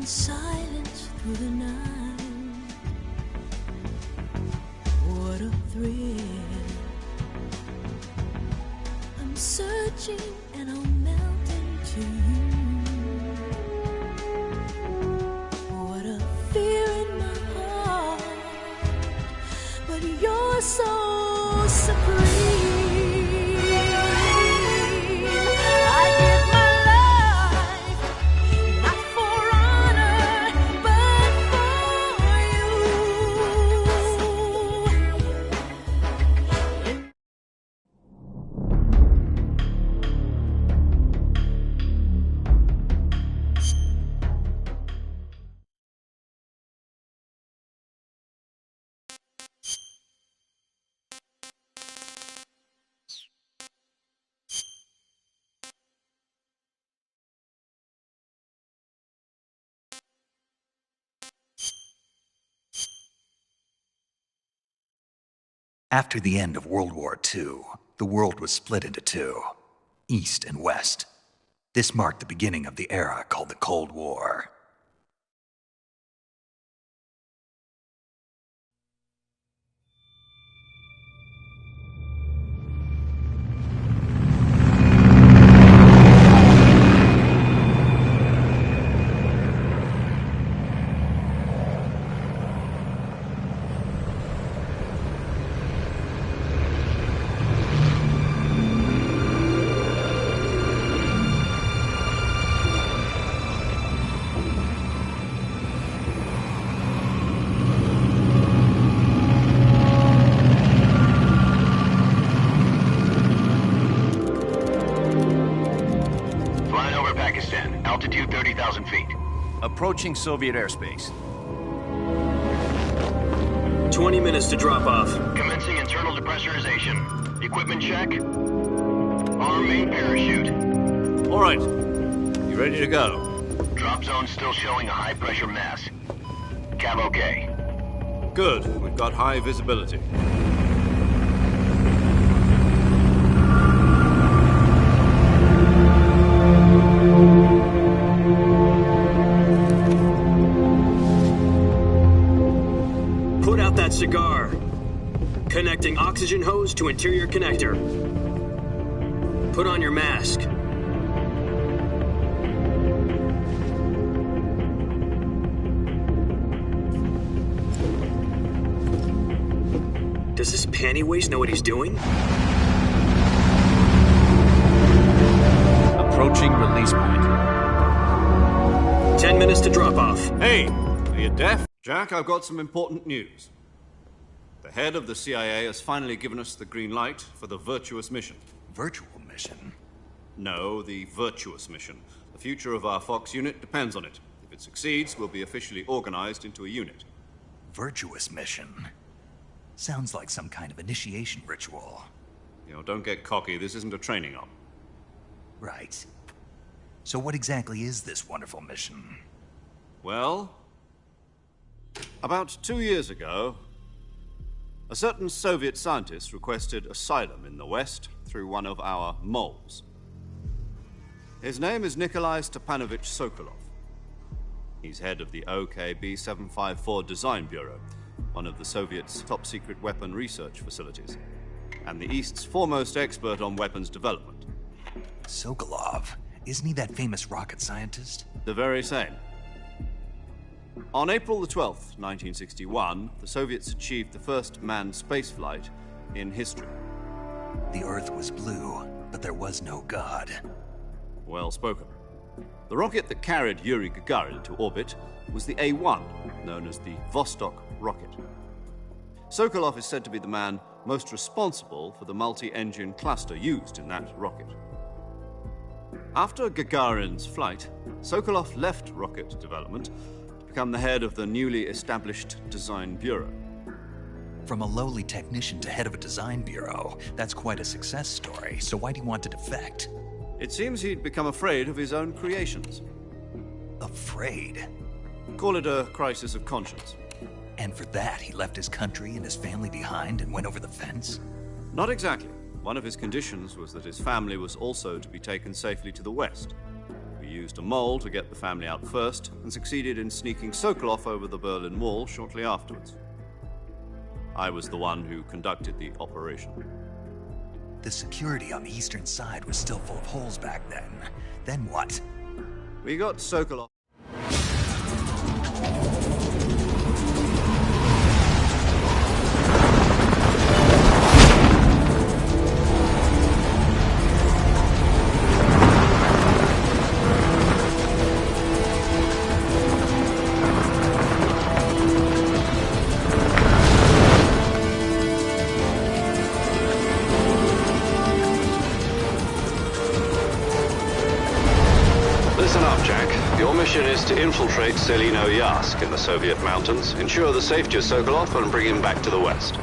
Silence through the night. What a thrill. I'm searching and I'll melt into you. What a fear in my heart, but you're so supreme. After the end of World War II, the world was split into two, East and West. This marked the beginning of the era called the Cold War. Altitude 30,000 feet. Approaching Soviet airspace. 20 minutes to drop off. Commencing internal depressurization. Equipment check. Arm main parachute. All right. You ready to go? Drop zone still showing a high pressure mass. Cav okay. Good. We've got high visibility. Put out that cigar. Connecting oxygen hose to interior connector. Put on your mask. Does this pantywaist know what he's doing? Approaching release point. 10 minutes to drop off. Hey, are you deaf? Jack, I've got some important news. The head of the CIA has finally given us the green light for the virtuous mission. Virtual mission? No, the virtuous mission. The future of our Fox unit depends on it. If it succeeds, we'll be officially organized into a unit. Virtuous mission? Sounds like some kind of initiation ritual. You know, don't get cocky. This isn't a training op. Right. So what exactly is this wonderful mission? Well, about 2 years ago, a certain Soviet scientist requested asylum in the West through one of our moles. His name is Nikolai Stepanovich Sokolov. He's head of the OKB-754 Design Bureau, one of the Soviets' top-secret weapon research facilities, and the East's foremost expert on weapons development. Sokolov? Isn't he that famous rocket scientist? The very same. On April the 12th, 1961, the Soviets achieved the first manned spaceflight in history. The Earth was blue, but there was no God. Well spoken. The rocket that carried Yuri Gagarin to orbit was the A-1, known as the Vostok rocket. Sokolov is said to be the man most responsible for the multi-engine cluster used in that rocket. After Gagarin's flight, Sokolov left rocket development to become the head of the newly established Design Bureau. From a lowly technician to head of a design bureau, that's quite a success story, so why do you want to defect? It seems he'd become afraid of his own creations. Afraid? Call it a crisis of conscience. And for that, he left his country and his family behind and went over the fence? Not exactly. One of his conditions was that his family was also to be taken safely to the west. We used a mole to get the family out first and succeeded in sneaking Sokolov over the Berlin Wall shortly afterwards. I was the one who conducted the operation. The security on the eastern side was still full of holes back then. Then what? We got Sokolov. Is to infiltrate Selino Yask in the Soviet mountains, ensure the safety of Sokolov, and bring him back to the west.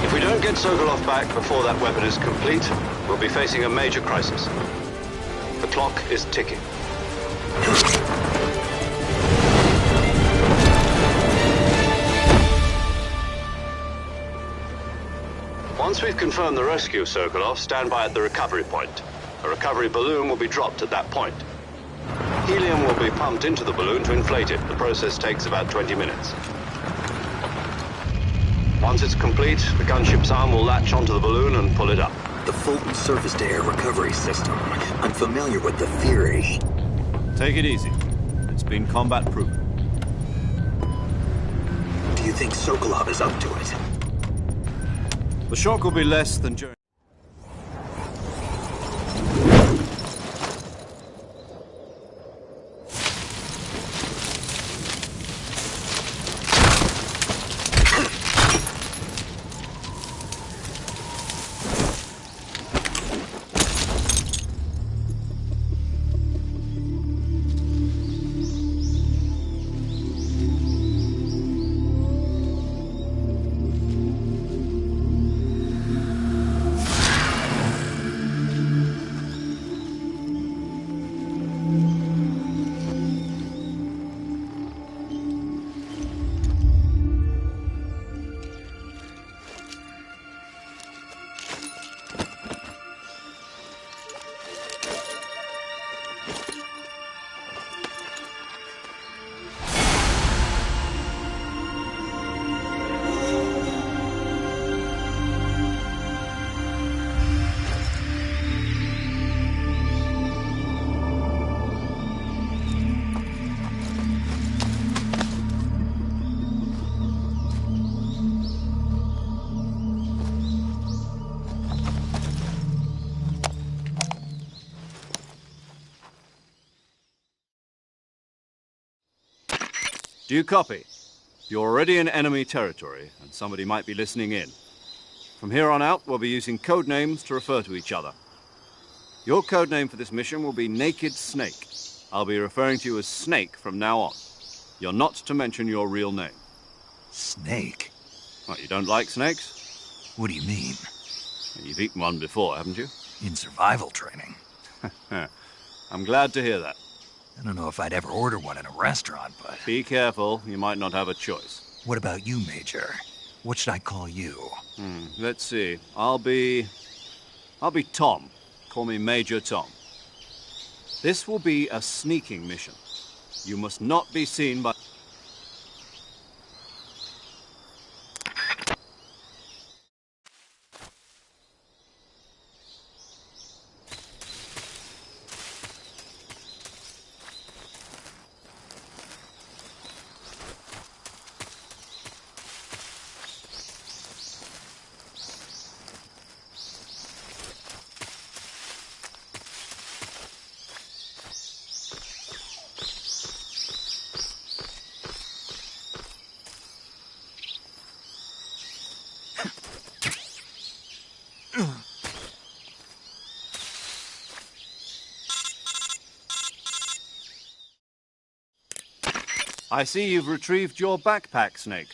If we don't get Sokolov back before that weapon is complete, we'll be facing a major crisis. The clock is ticking. Once we've confirmed the rescue of Sokolov, stand by at the recovery point. A recovery balloon will be dropped at that point. Helium will be pumped into the balloon to inflate it. The process takes about 20 minutes. Once it's complete, the gunship's arm will latch onto the balloon and pull it up. The Fulton surface-to-air recovery system. I'm familiar with the theory. Take it easy. It's been combat-proven. Do you think Sokolov is up to it? The shock will be less than during... Do you copy? You're already in enemy territory, and somebody might be listening in. From here on out, we'll be using code names to refer to each other. Your code name for this mission will be Naked Snake. I'll be referring to you as Snake from now on. You're not to mention your real name. Snake? What, you don't like snakes? What do you mean? You've eaten one before, haven't you? In survival training. I'm glad to hear that. I don't know if I'd ever order one in a restaurant, but... Be careful, you might not have a choice. What about you, Major? What should I call you? Let's see. I'll be Tom. Call me Major Tom. This will be a sneaking mission. You must not be seen by... I see you've retrieved your backpack, Snake.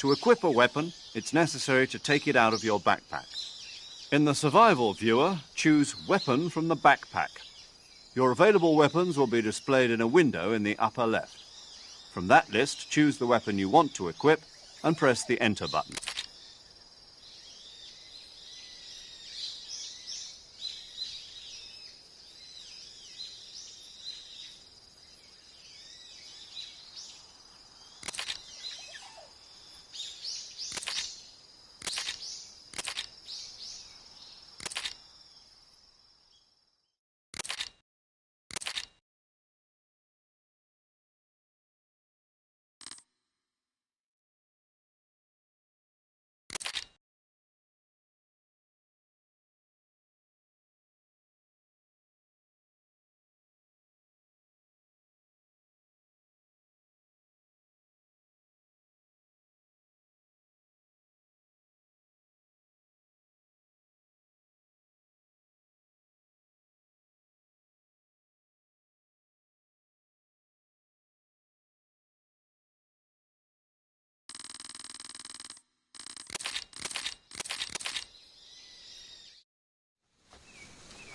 To equip a weapon, it's necessary to take it out of your backpack. In the survival viewer, choose Weapon from the backpack. Your available weapons will be displayed in a window in the upper left. From that list, choose the weapon you want to equip and press the Enter button.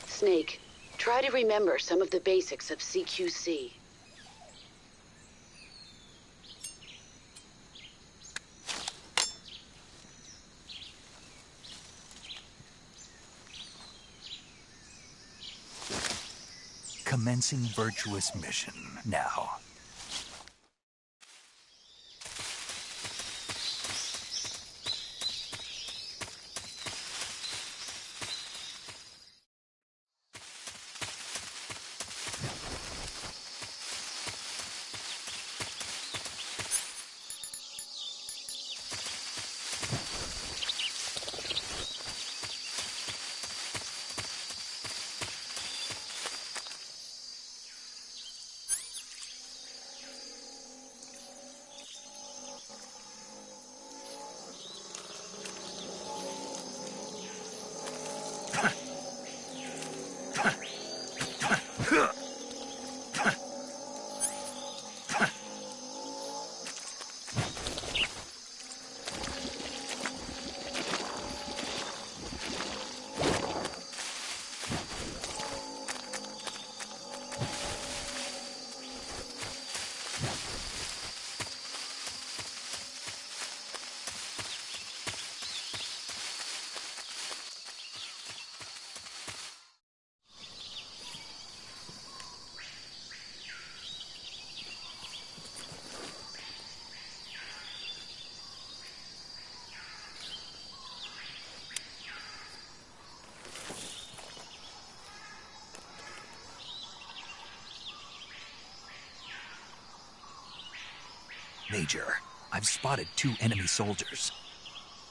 Snake, try to remember some of the basics of CQC. Commencing virtuous mission now. Major, I've spotted 2 enemy soldiers.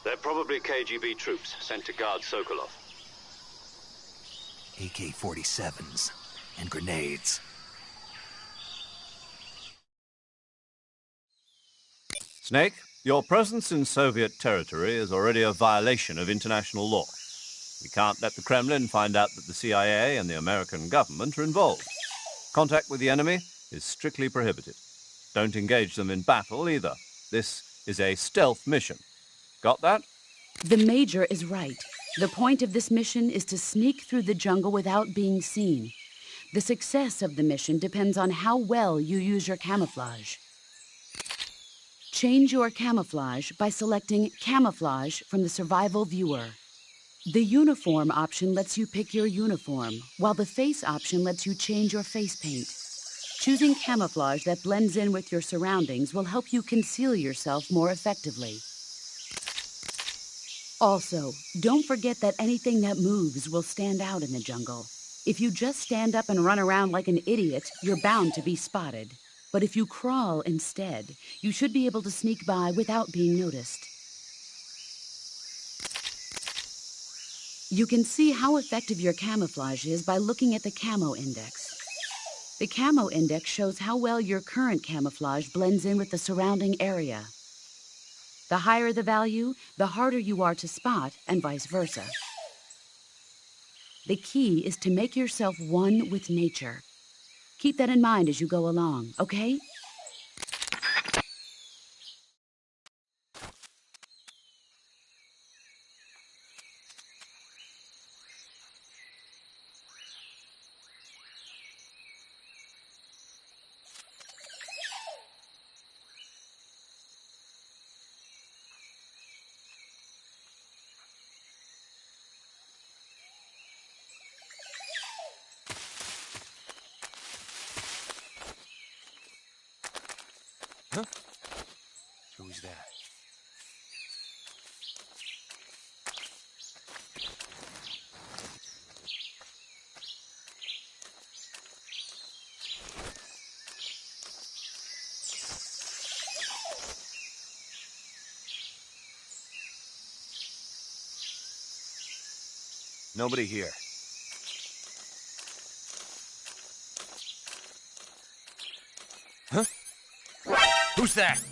They're probably KGB troops sent to guard Sokolov. AK-47s and grenades. Snake, your presence in Soviet territory is already a violation of international law. We can't let the Kremlin find out that the CIA and the American government are involved. Contact with the enemy is strictly prohibited. Don't engage them in battle either. This is a stealth mission. Got that? The Major is right. The point of this mission is to sneak through the jungle without being seen. The success of the mission depends on how well you use your camouflage. Change your camouflage by selecting Camouflage from the Survival Viewer. The Uniform option lets you pick your uniform, while the Face option lets you change your face paint. Choosing camouflage that blends in with your surroundings will help you conceal yourself more effectively. Also, don't forget that anything that moves will stand out in the jungle. If you just stand up and run around like an idiot, you're bound to be spotted. But if you crawl instead, you should be able to sneak by without being noticed. You can see how effective your camouflage is by looking at the Camo Index. The Camo Index shows how well your current camouflage blends in with the surrounding area. The higher the value, the harder you are to spot, and vice versa. The key is to make yourself one with nature. Keep that in mind as you go along, okay? Who's that? Nobody here. Huh? Who's that?